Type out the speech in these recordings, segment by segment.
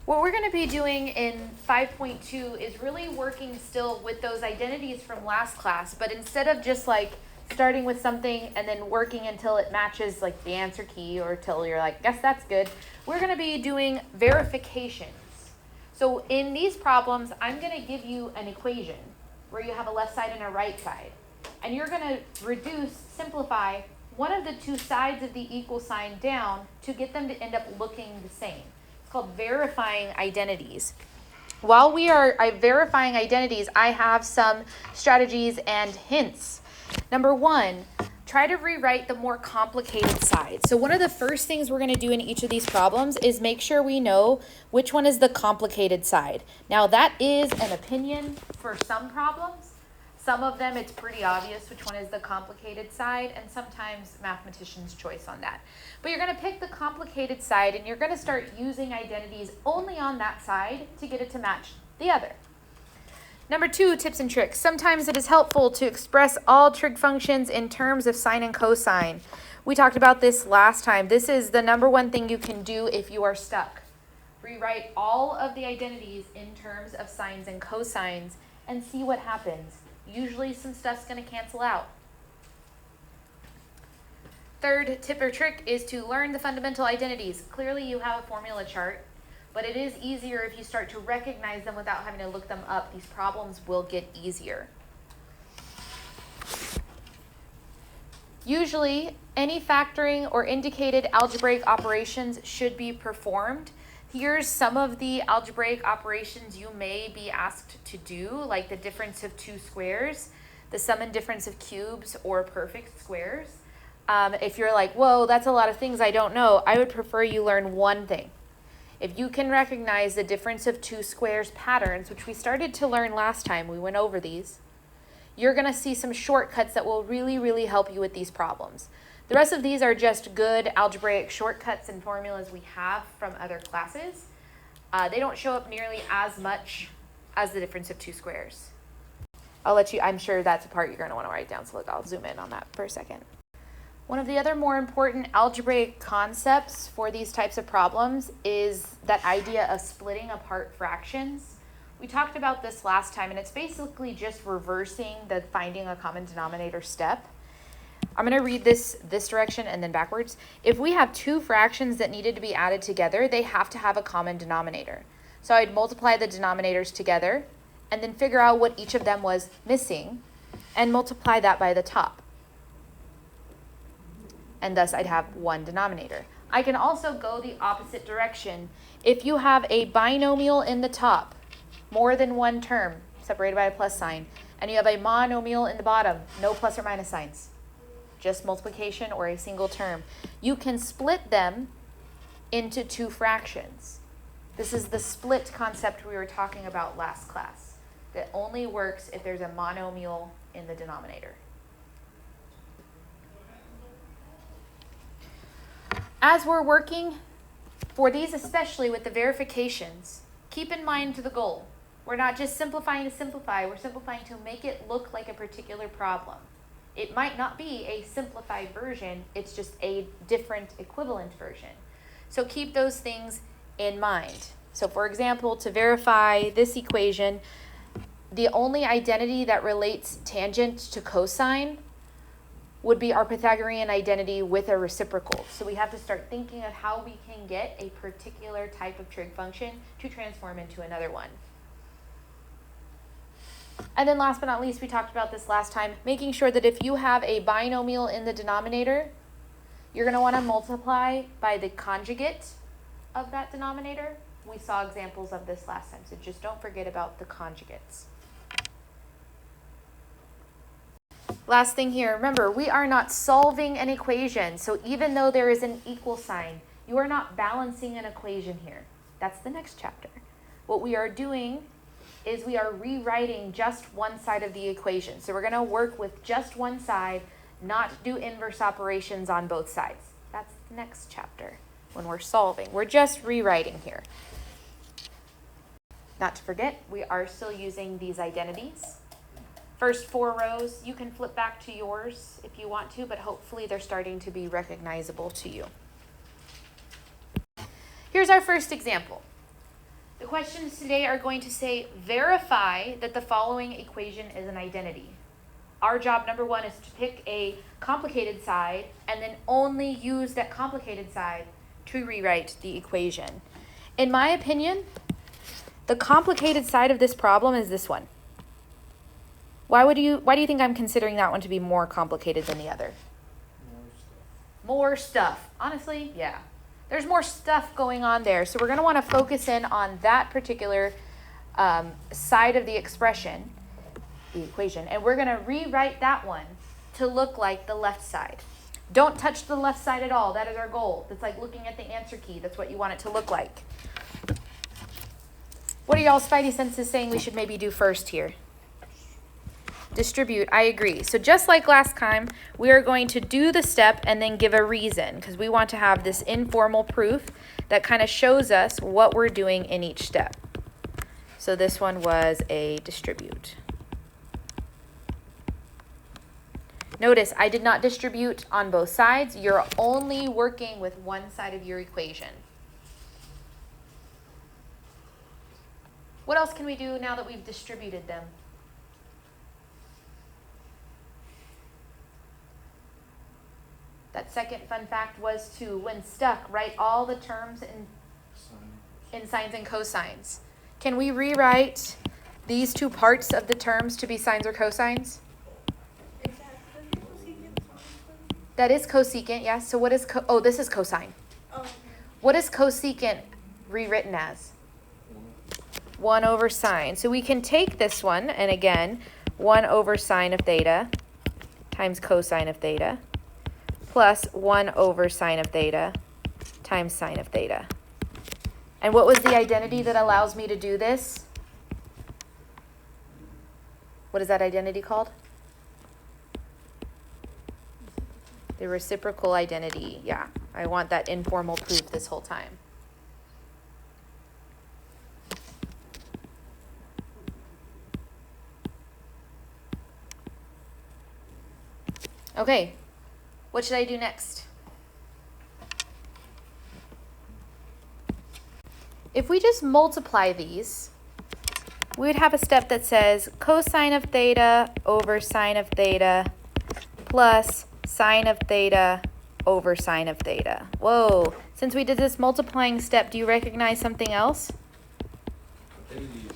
What we're going to be doing in 5.2 is really working still with those identities from last class, but instead of just like starting with something and then working until it matches like the answer key or till you're like, guess that's good, we're going to be doing verifications. So in these problems, I'm going to give you an equation where you have a left side and a right side. And you're going to reduce, simplify one of the two sides of the equal sign down to get them to end up looking the same. It's called verifying identities. While we are verifying identities, I have some strategies and hints. Number one, try to rewrite the more complicated side. So one of the first things we're going to do in each of these problems is make sure we know which one is the complicated side. Now that is an opinion for some problems. Some of them it's pretty obvious which one is the complicated side, and sometimes mathematician's choice on that. But you're going to pick the complicated side and you're going to start using identities only on that side to get it to match the other. Number two, tips and tricks. Sometimes it is helpful to express all trig functions in terms of sine and cosine. We talked about this last time. This is the number one thing you can do if you are stuck. Rewrite all of the identities in terms of sines and cosines and see what happens. Usually some stuff's going to cancel out. Third tip or trick is to learn the fundamental identities. Clearly you have a formula chart, but it is easier if you start to recognize them without having to look them up. These problems will get easier. Usually, any factoring or indicated algebraic operations should be performed. Here's some of the algebraic operations you may be asked to do, like the difference of two squares, the sum and difference of cubes, or perfect squares. If you're like, whoa, that's a lot of things I don't know, I would prefer you learn one thing. If you can recognize the difference of two squares patterns, which we started to learn last time, we went over these, you're going to see some shortcuts that will really, really help you with these problems. The rest of these are just good algebraic shortcuts and formulas we have from other classes. They don't show up nearly as much as the difference of two squares. I'm sure that's a part you're going to want to write down, so look, I'll zoom in on that for a second. One of the other more important algebraic concepts for these types of problems is that idea of splitting apart fractions. We talked about this last time, and it's basically just reversing the finding a common denominator step. I'm going to read this direction and then backwards. If we have two fractions that needed to be added together, they have to have a common denominator. So I'd multiply the denominators together and then figure out what each of them was missing and multiply that by the top. And thus I'd have one denominator. I can also go the opposite direction. If you have a binomial in the top, more than one term separated by a plus sign, and you have a monomial in the bottom, no plus or minus signs, just multiplication or a single term, you can split them into two fractions. This is the split concept we were talking about last class. That only works if there's a monomial in the denominator. As we're working for these, especially with the verifications, keep in mind the goal. We're not just simplifying to simplify, we're simplifying to make it look like a particular problem. It might not be a simplified version, it's just a different equivalent version. So keep those things in mind. So for example, to verify this equation, the only identity that relates tangent to cosine would be our Pythagorean identity with a reciprocal. So we have to start thinking of how we can get a particular type of trig function to transform into another one. And then last but not least, we talked about this last time, making sure that if you have a binomial in the denominator, you're going to want to multiply by the conjugate of that denominator. We saw examples of this last time, so just don't forget about the conjugates. Last thing here, remember, we are not solving an equation. So even though there is an equal sign, you are not balancing an equation here. That's the next chapter. What we are doing is we are rewriting just one side of the equation. So we're going to work with just one side, not do inverse operations on both sides. That's the next chapter when we're solving. We're just rewriting here. Not to forget, we are still using these identities. First 4 rows, you can flip back to yours if you want to, but hopefully they're starting to be recognizable to you. Here's our first example. The questions today are going to say, verify that the following equation is an identity. Our job number 1 is to pick a complicated side and then only use that complicated side to rewrite the equation. In my opinion, the complicated side of this problem is this one. Why do you think I'm considering that one to be more complicated than the other? More stuff. Honestly, yeah. There's more stuff going on there. So we're going to want to focus in on that particular side of the expression, the equation, and we're going to rewrite that one to look like the left side. Don't touch the left side at all. That is our goal. It's like looking at the answer key. That's what you want it to look like. What are y'all spidey senses saying we should maybe do first here? Distribute, I agree. So just like last time, we are going to do the step and then give a reason because we want to have this informal proof that kind of shows us what we're doing in each step. So this one was a distribute. Notice I did not distribute on both sides. You're only working with one side of your equation. What else can we do now that we've distributed them? That second fun fact was to, when stuck, write all the terms in sines and cosines. Can we rewrite these two parts of the terms to be sines or cosines? That is cosecant, yes. So what is this is cosine. Oh, okay. What is cosecant rewritten as? 1 over sine. So we can take this one, and again, 1 over sine of theta times cosine of theta plus 1 over sine of theta times sine of theta. And what was the identity that allows me to do this? What is that identity called? The reciprocal identity. Yeah, I want that informal proof this whole time. Okay, what should I do next? If we just multiply these, we would have a step that says cosine of theta over sine of theta plus sine of theta over sine of theta. Whoa, since we did this multiplying step, do you recognize something else? Identities.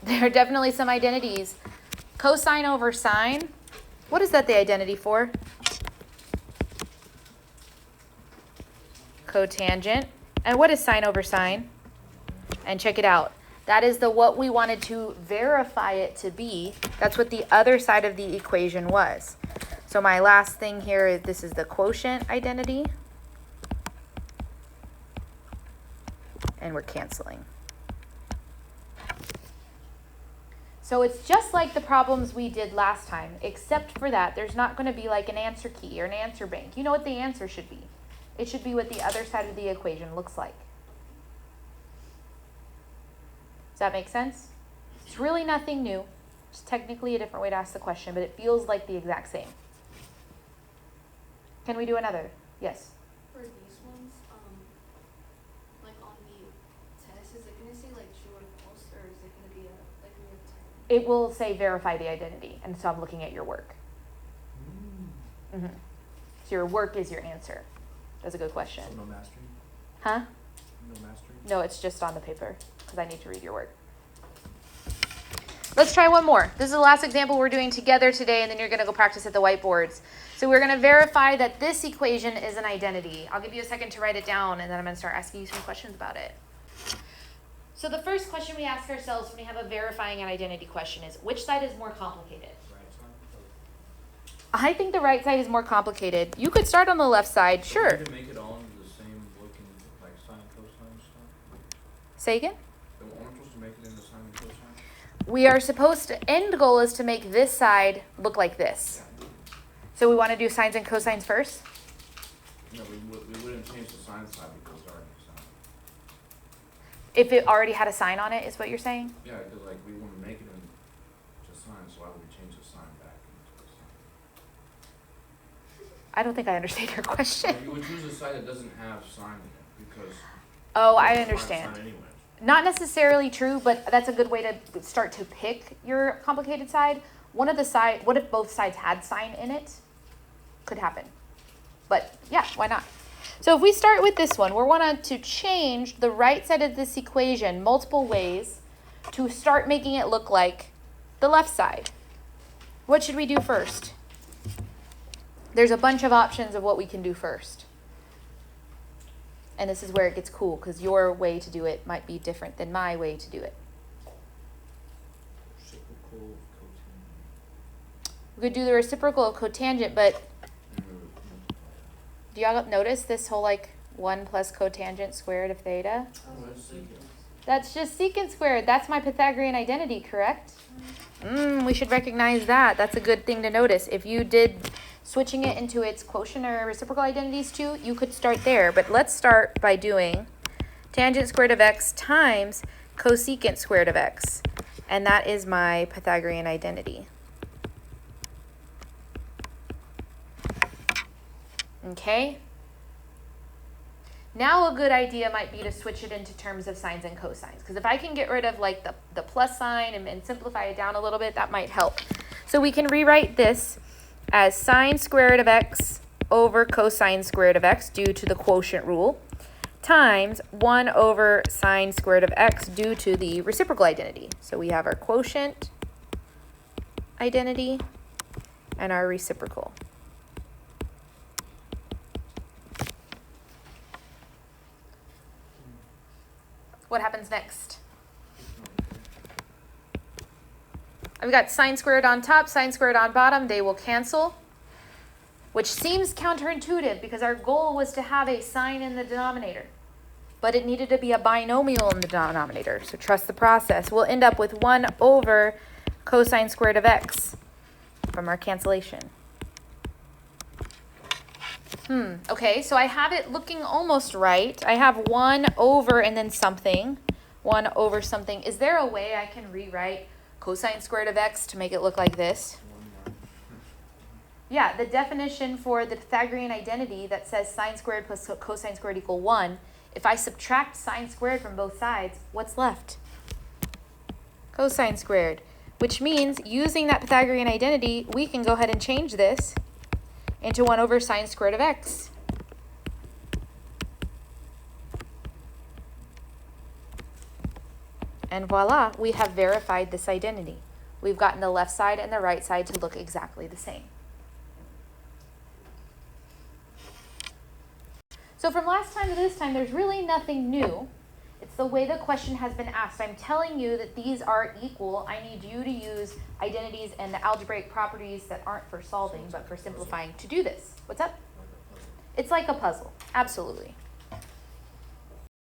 There are definitely some identities. Cosine over sine. What is that the identity for? Cotangent. And what is sine over sine? And check it out. That is what we wanted to verify it to be. That's what the other side of the equation was. So my last thing here is this is the quotient identity. And we're canceling. So it's just like the problems we did last time, except for that there's not going to be like an answer key or an answer bank. You know what the answer should be. It should be what the other side of the equation looks like. Does that make sense? It's really nothing new. It's technically a different way to ask the question, but it feels like the exact same. Can we do another? Yes? For these ones, like on the test, is it going to say like true or false, or is it going to be like we have to... It will say verify the identity, and so I'm looking at your work. Mm-hmm. So your work is your answer. That's a good question. So no mastering? Huh? No mastering? No, it's just on the paper, because I need to read your work. Let's try one more. This is the last example we're doing together today, and then you're going to go practice at the whiteboards. So we're going to verify that this equation is an identity. I'll give you a second to write it down, and then I'm going to start asking you some questions about it. So the first question we ask ourselves when we have a verifying an identity question is, which side is more complicated? I think the right side is more complicated. You could start on the left side, sure. To make it all into the same looking, like sine, cosine stuff? Say again? Aren't we supposed to make it into sine and cosine? We are supposed to, end goal is to make this side look like this. So we want to do sines and cosines first? No, we wouldn't change the sine side because it's already sine. If it already had a sign on it, is what you're saying? Yeah, because like we want to make it into sine, so why would we change the sine back into cosine? I don't think I understand your question. You would choose a side that doesn't have sine in it because... Oh, I understand. Sine anyway. Not necessarily true, but that's a good way to start to pick your complicated side. What if both sides had sine in it? Could happen. But yeah, why not? So if we start with this one, we're wanting to change the right side of this equation multiple ways to start making it look like the left side. What should we do first? There's a bunch of options of what we can do first. And this is where it gets cool, because your way to do it might be different than my way to do it. Reciprocal of We could do the reciprocal of cotangent, but cotangent. do y'all notice this whole like 1 plus cotangent squared of theta? That's just secant squared. That's my Pythagorean identity, correct? We should recognize that. That's a good thing to notice. If you did switching it into its quotient or reciprocal identities too, you could start there. But let's start by doing tangent squared of x times cosecant squared of x. And that is my Pythagorean identity. Okay? Now a good idea might be to switch it into terms of sines and cosines. Because if I can get rid of like the plus sign and simplify it down a little bit, that might help. So we can rewrite this as sine squared of x over cosine squared of x due to the quotient rule times 1 over sine squared of x due to the reciprocal identity. So we have our quotient identity and our reciprocal. What happens next? I've got sine squared on top, sine squared on bottom. They will cancel, which seems counterintuitive because our goal was to have a sine in the denominator, but it needed to be a binomial in the denominator. So trust the process. We'll end up with 1 over cosine squared of x from our cancellation. Okay, so I have it looking almost right. I have 1 over and then something. 1 over something. Is there a way I can rewrite cosine squared of x to make it look like this? Yeah, the definition for the Pythagorean identity that says sine squared plus cosine squared equal 1. If I subtract sine squared from both sides, what's left? Cosine squared. Which means using that Pythagorean identity, we can go ahead and change this into 1 over sine squared of x. And voila, we have verified this identity. We've gotten the left side and the right side to look exactly the same. So from last time to this time, there's really nothing new. It's the way the question has been asked. I'm telling you that these are equal. I need you to use identities and the algebraic properties that aren't for solving, but for simplifying to do this. What's up? It's like a puzzle. Absolutely.